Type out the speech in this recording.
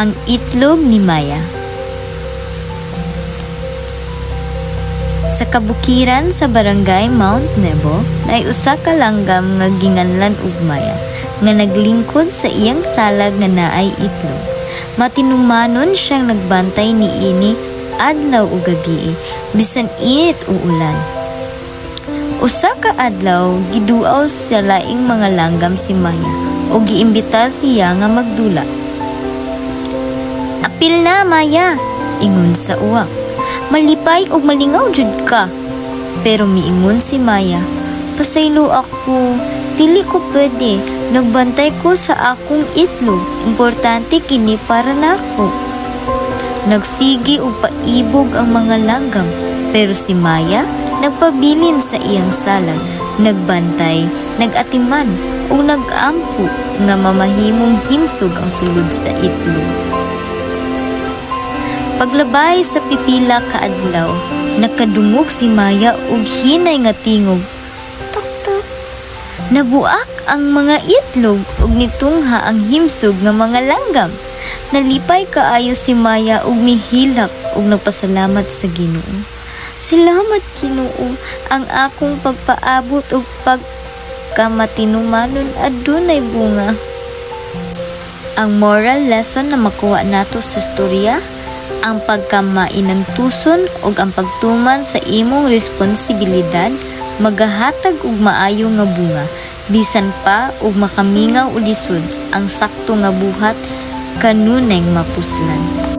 Ang itlog ni Maya. Sa kabukiran sa barangay Mount Nebo, ay usa ka langgam nga ginganlan og Maya, nga naglingkod sa iyang salag nga naay itlog. Matinumanon siyang nagbantay niini adlaw ug gabii, bisan init o ulan. Usa ka adlaw, giduaw sa laing mga langgam si Maya o giimbita siya nga magdula. "Apil na, Maya," ingon sa uwak. "Malipay og malingaw jud ka." Pero miingon si Maya, "Pasaylo ako, dili ko pwede. Nagbantay ko sa akong itlog. Importante kini para nako." Nagsigi og paibog ang mga langgam, pero si Maya nagpabilin sa iyang salag, nagbantay, nagatiman o nagampo nga mamahimong himsog ang sulod sa itlog. Paglabay sa pipila ka adlaw, nakadungog si Maya og hinay nga tingog. Tok-tok. Nabuak ang mga itlog ug nitungha ang himsog nga mga langgam. Nalipay kaayo si Maya ug mihilak ug nagpasalamat sa Ginoo. "Salamat, Ginoo, ang akong pagpaabot ug pagkamatinumanon adunay bunga." Ang moral lesson na makuha nato sa storya, ang pagkamainantuson ug ang pagtuman sa imong responsibilidad magahatag og maayo nga bunga, bisan pa og makamingaw o lisod ang sakto nga buhat kanunay mapuslan.